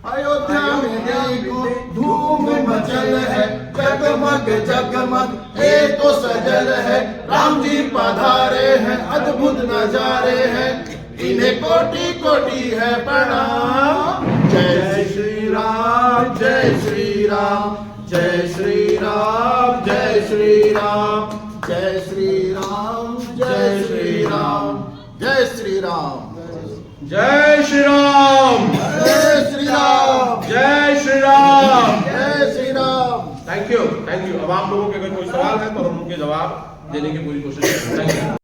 अयोध्या में देखो धूम मचल है, जगमग जगमग एक तो सजल है, राम जी पधारे हैं, अद्भुत नजारे हैं, इन्हें कोटि कोटि है प्रणाम। जय श्री राम, जय श्री राम, जय श्री राम, जय श्री राम, जय श्री राम, जय श्री राम, जय श्री राम, जय श्री राम, जय श्री राम, जय श्री राम, जय Shri Ram. Thank you, thank you. अब आप लोगों के अगर कोई सवाल है तो हम उनके जवाब देने की पूरी कोशिश करेंगे। Thank you.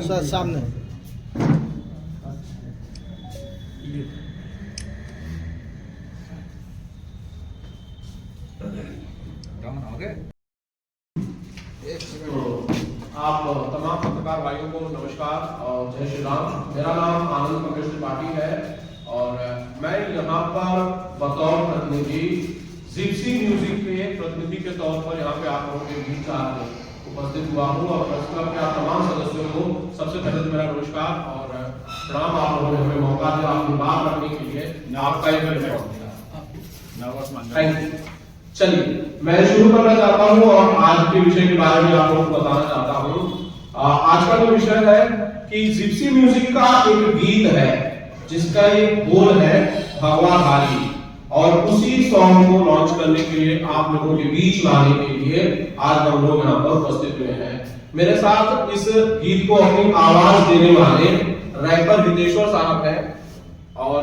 सर सामने आप तमाम पत्रकार भाइयों को नमस्कार और जय श्री राम। मेरा नाम आनंद पंकज त्रिपाठी है और मैं यहाँ पर बतौर प्रतिनिधि जिप्सी म्यूजिक के प्रतिनिधि के तौर पर यहाँ पे आप लोगों के बीच आज उपस्थित हुआ हूँ और प्रेस क्लब के आप तमाम सदस्यों को सबसे पहले तो मेरा नमस्कार और प्रणाम। आप लोगों ने हमें मौका दिया अपनी बात रखने के लिए, आपका थैंक यू। चलिए मैं शुरू करना चाहता हूँ और आज के विषय के बारे में आप लोगों को बताना चाहता हूँ। आज का जो विषय है कि जिप्सी म्यूजिक का एक गीत है जिसका एक बोल है भगवा भाली, और उसी सॉन्ग को लॉन्च करने के लिए आप लोगों के बीच लाने के लिए आज हम लोग यहाँ पर उपस्थित हुए हैं। मेरे साथ इस गीत को अपनी आवाज देने वाले रैपर हितेश्वर साहब हैं और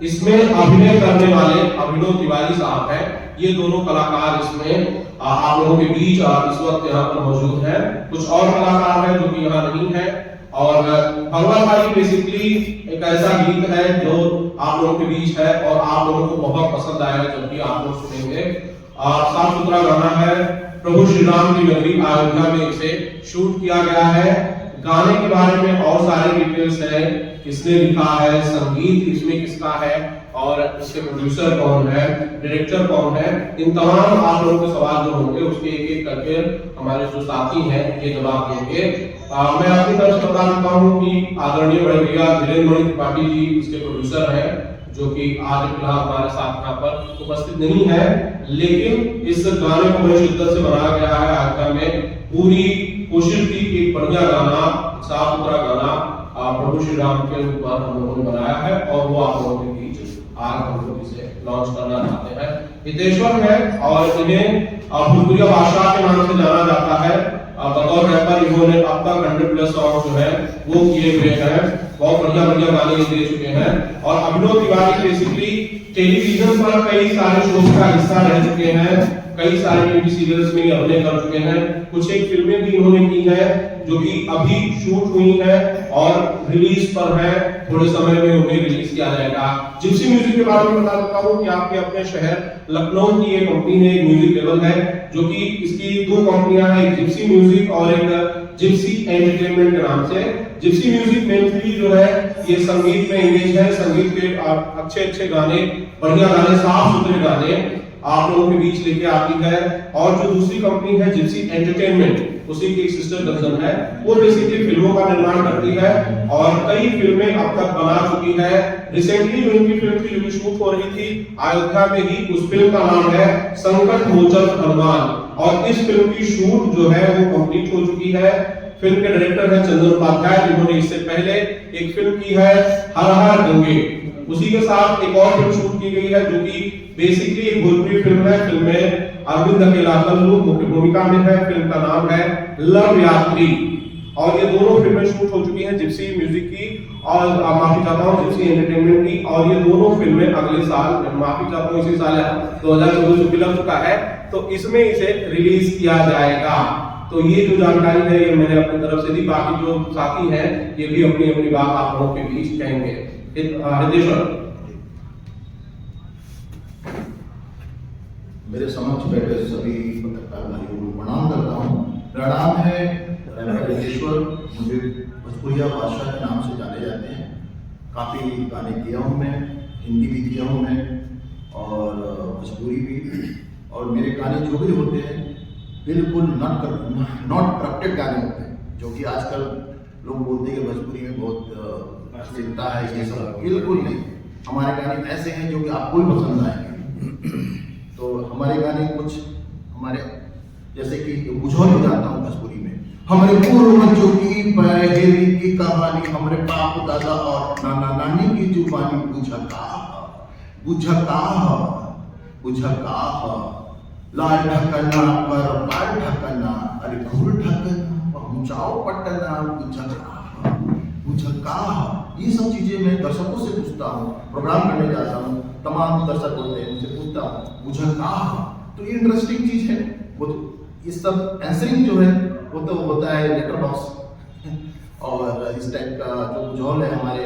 इसमें अभिनय करने वाले अभिनव तिवारी साहब हैं। ये दोनों कलाकार इसमें आप लोगों के बीच इस वक्त यहाँ पर मौजूद हैं। कुछ और कलाकार हैं जो कि यहाँ नहीं है। और भगवा भाली बेसिकली एक ऐसा गीत है जो आप लोगों के बीच है और आप लोगों को बहुत पसंद आएगा जब भी आप लोग सुनेंगे। साफ सुथरा गाना है, प्रभु श्री राम की नगरी अयोध्या में इसे शूट किया गया है। गाने के बारे में और सारे डिटेल्स है, किसने लिखा है, संगीत इसमें किसका है और इसके प्रोड्यूसर कौन है, डायरेक्टर कौन है, इन तमाम आप लोगों के सवाल जो होंगे उसके एक एक करके हमारे जो साथी हैं ये जवाब देंगे। मैं अपनी तरफ से बता देता हूँ कि आदरणीय बड़े भैया धीरेन्द्र मणि त्रिपाठी जी इसके प्रोड्यूसर हैं जो कि आज फिलहाल हमारे साथ यहाँ पर उपस्थित नहीं है, लेकिन इस गाने को बड़ी शिद्दत से बनाया गया है। आज में पूरी कोशिश की कि एक बढ़िया गाना, साफ सुथरा गाना प्रभु श्री राम के ऊपर हम लोगों ने बनाया है और वो आप लोगों के बीच आज हम लोग इसे लॉन्च करना चाहते हैं। हितेश्वर है और इन्हें भोजपुरी भाषा के नाम से जाना जाता है। बतौर रैपर इन्होंने अब तक 100+ सॉन्ग जो है वो किए हुए हैं, बहुत बढ़िया बढ़िया गाने दे चुके हैं। और अभिनव तिवारी बेसिकली टेलीविजन पर कई सारे शोज का हिस्सा रह चुके हैं, कई सारे टीवी सीरियल्स में अभिनय कर चुके हैं। कुछ एक फिल्में भी इन्होंने की है जो कि अभी शूट हुई है और रिलीज पर है, थोड़े समय में उन्हें रिलीज किया जाएगा। जिप्सी म्यूजिक के बारे में बता देता हूँ कि आपके अपने शहर लखनऊ की एक कंपनी है, एक म्यूजिक लेवल है जो कि इसकी 2 कंपनियां हैं, जिप्सी म्यूजिक और एक जिप्सी एंटरटेनमेंट के नाम से। जिप्सी म्यूजिक मेनली जो है ये संगीत में इंगेज है, संगीत के अच्छे अच्छे गाने, बढ़िया गाने, साफ सुथरे गाने आप लोगों के बीच लेके आती है। और जो दूसरी कंपनी है जिप्सी एंटरटेनमेंट, उसी की एक सिस्टर कंसर्न है, वो बेसिकली फिल्मों का निर्माण करती है और कई फिल्में अब तक बना चुकी है। रिसेंटली जो इनकी फिल्म थी जो कि शूट हो रही थी अयोध्या में ही, उस फिल्म का नाम है संकट मोचन हनुमान और इस फिल्म की शूट जो है वो कंप्लीट हो चुकी है। फिल्म के डायरेक्टर है चंदन उपाध्याय, जिन्होंने इससे पहले एक फिल्म की है हर हर गंगे। उसी के साथ एक और फिल्म शूट की गई है जो कि बेसिकली एक भोजपुरी फिल्म है। फिल्म में अरविंद अकेला कल्लू मुख्य भूमिका में है। फिल्म का नाम है लव यात्री और ये दोनों फिल्में शूट हो चुकी हैं जिप्सी म्यूजिक की और माफी चाहता हूँ जिप्सी एंटरटेनमेंट की। और ये दोनों फिल्में अगले साल, माफी चाहता हूँ इसी साल 2024 में फिल्म चुका है तो इसमें इसे रिलीज किया जाएगा। तो ये जो जानकारी है ये मैंने अपनी तरफ से दी, बाकी जो साथी हैं ये भी अपनी अपनी बात आप लोगों के बीच कहेंगे। हितेश्वर, मेरे समक्ष बैठे सभी पत्रकार भाइयों को प्रणाम करता हूँ। प्रणाम है रैपर हितेश्वर, मुझे भोजपुरिया भाषा के नाम से जाने जाते हैं। काफ़ी गाने किया हूँ मैं, हिंदी भी किया हूँ मैं और भोजपुरी भी, और मेरे गाने जो भी होते हैं बिल्कुल नॉट करप्टेड गाने होते हैं, जो कि आजकल लोग बोलते हैं कि भोजपुरी में बहुत चिंता है, ये सब बिल्कुल नहीं। हमारे गाने ऐसे हैं जो कि आपको भी पसंद आएंगे। तो हमारे गाने कुछ हमारे जैसे कि बुझौल हो जाता हूँ भोजपुरी में, हमारे पूर्वजों की पहली की कहानी, हमारे बाप दादा और नाना नानी की जुबानी, बुझका लाल ढकना पर बाल ढकना, अरे घूर ढकना पहुंचाओ पटना, बुझका। ये सब चीजें मैं दर्शकों से पूछता हूँ, प्रोग्राम करने जाता हूँ, तमाम दर्शक होते हैं, उनसे पूछता हूँ बुझका। तो ये इंटरेस्टिंग चीज है। वो ये सब आंसरिंग जो है वो तो होता है लेटर बॉक्स, और इस टाइप का जो बुझौल है हमारे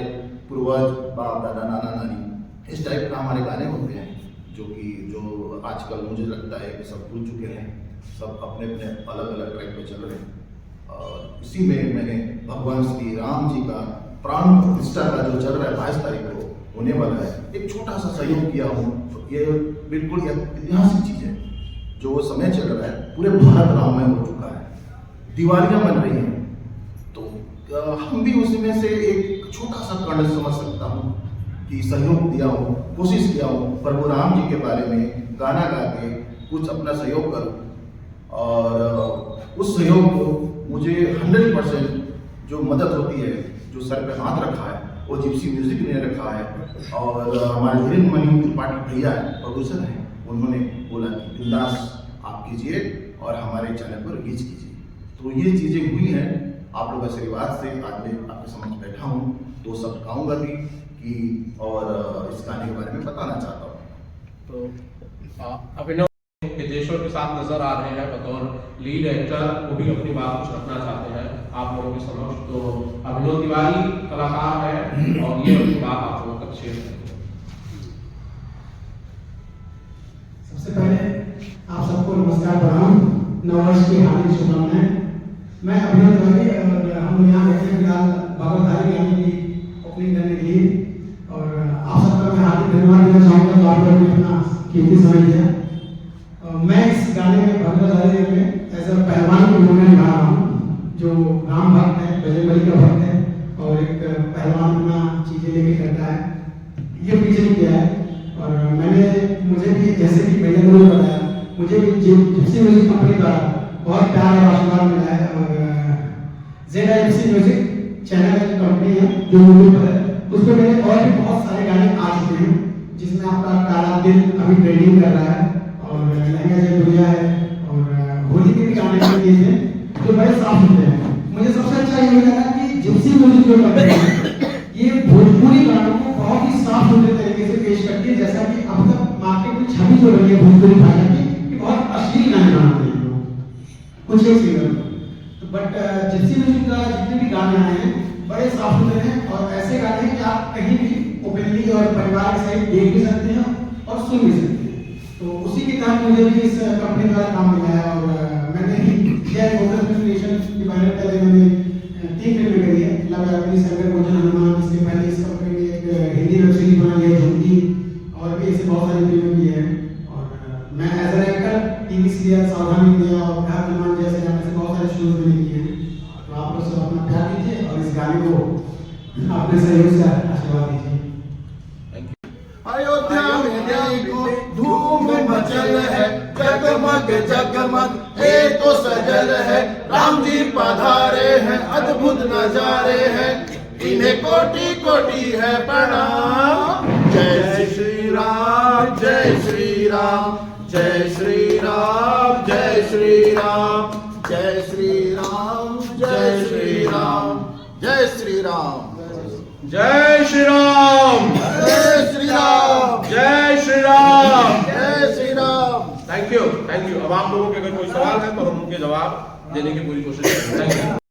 पूर्वज बाप दादा नाना नानी, इस टाइप का हमारे गाने होते हैं, जो कि जो आजकल मुझे लगता है कि सब भूल चुके हैं, सब अपने अपने अलग अलग ट्रैक पे चल रहे हैं। और इसी में मैंने भगवान श्री राम जी का प्राण प्रतिष्ठा का जो चल रहा है 22 तारीख को होने वाला है, एक छोटा सा सहयोग किया हूँ। तो ये बिल्कुल ऐतिहासिक चीज है, जो वो समय चल रहा है पूरे भारत राममय हो चुका है, दिवालियां बन रही हैं, तो हम भी उसमें से एक छोटा सा कण समझ सकता हूँ कि सहयोग दिया हूँ, कोशिश किया हूँ प्रभु राम जी के बारे में गाना गा के कुछ अपना सहयोग करूँ। और उस सहयोग को मुझे 100% जो मदद होती है, जो सर पे हाथ रखा है, वो जिप्सी म्यूजिक ने रखा है। और हमारे धीरेन्द्र मणि त्रिपाठी भैया प्रोड्यूसर हैं, उन्होंने बोला कि बिंदास आप कीजिए और हमारे चैनल पर रिलीज कीजिए। तो ये चीज़ें हुई हैं आप लोग आशीर्वाद से, आज मैं आपके समझ बैठा हूँ, 2 शब्द गाऊंगा भी कि और इस गाने के बारे में बताना चाहता हूँ। तो अभिनव हितेश्वर के साथ नजर आ रहे हैं बतौर लीड एक्टर, वो भी अपनी बात कुछ रखना चाहते हैं आप लोगों के समक्ष। तो अभिनव तिवारी कलाकार है और ये अपनी बात आप लोगों तक शेयर करेंगे। सबसे पहले आप सबको नमस्कार, प्रणाम, नववर्ष की हार्दिक शुभकामनाएं। मैं अभिनव तिवारी और हम यहाँ बैठे हैं फिलहाल भगवतधारी गाने की ओपनिंग करने के लिए, और आप सबका मैं हार्दिक धन्यवाद देना चाहूँगा तो आप लोगों ने अपना कीमती समय दिया। मैं इस गाने में भगवतधारी में एज अ पहलवान की भूमिका निभा रहा हूँ, जो राम भक्त है, बजरंगबली का भक्त है, और एक पहलवान अपना चीजें लेके करता है, ये फीचर किया है। और मुझे भी जैसे कि भैया ने बताया, मुझे भी जिप्सी म्यूजिक कंपनी द्वारा बहुत प्यार और आशीर्वाद मिला है। और ZIPC म्यूजिक चैनल की कंपनी है जो यूट्यूब पर है, उस पर मेरे और भी बहुत सारे गाने आ चुके हैं, जिसमें आपका काला दिल अभी ट्रेंडिंग कर रहा है, और लहंगा जय दुनिया है, और होली के भी गाने किए थे जो बड़े साफ होते हैं। मुझे सबसे अच्छा ये लगा कि जिप्सी म्यूजिक जो कंपनी है ये भोजपुरी गानों को बहुत ही साफ सुथरे तरीके से पेश करती है, जैसा कि अब तक मार्केट में छवि जो रही है भोजपुरी भाषा की कि बहुत अश्लील गाने बनाते हैं लोग कुछ एक सिंगर। बट जिप्सी म्यूजिक का जितने भी गाने आए हैं बड़े साफ सुथरे हैं, और ऐसे गाने हैं कि आप कहीं भी ओपनली और परिवार के साथ देख भी सकते हैं और सुन भी सकते हैं। तो उसी के तहत मुझे भी इस कंपनी द्वारा काम मिला है, और मैंने जय फोकस क्रिएशन के बारे में पहले मैंने 3 फिल्में करी है, लगातार शंकर भोजन हनुमान, इसके पहले इस कंपनी ने एक हिंदी वेब सीरीज बनाई है झुमकी, और भी ऐसे बहुत सारी फिल्में की है। और मैं as an actor TV serial Savdhaan India और प्यार हनुमान जैसे बहुत सारे शोज मैंने किए हैं। तो आप लोग सब अपना प्यार दीजिए और इस गाने को अपने सहयोग से आशीर्वाद दीजिए। अयोध्या में देखो धूम मचल है, जगमग जगमग ये तो सजल है, राम जी पधारे हैं, अद्भुत नजारे हैं, इन्हें कोटि कोटि है प्रणाम। जय श्री राम, जय श्री राम, जय श्री राम, जय श्री राम, जय श्री राम, जय श्री राम, जय श्री राम, जय श्री राम, जय श्री राम, जय श्री राम, जय श्री राम। Thank you. अब आप लोगों के अगर कोई सवाल है तो हम उनके जवाब देने की पूरी कोशिश करेंगे। Thank you.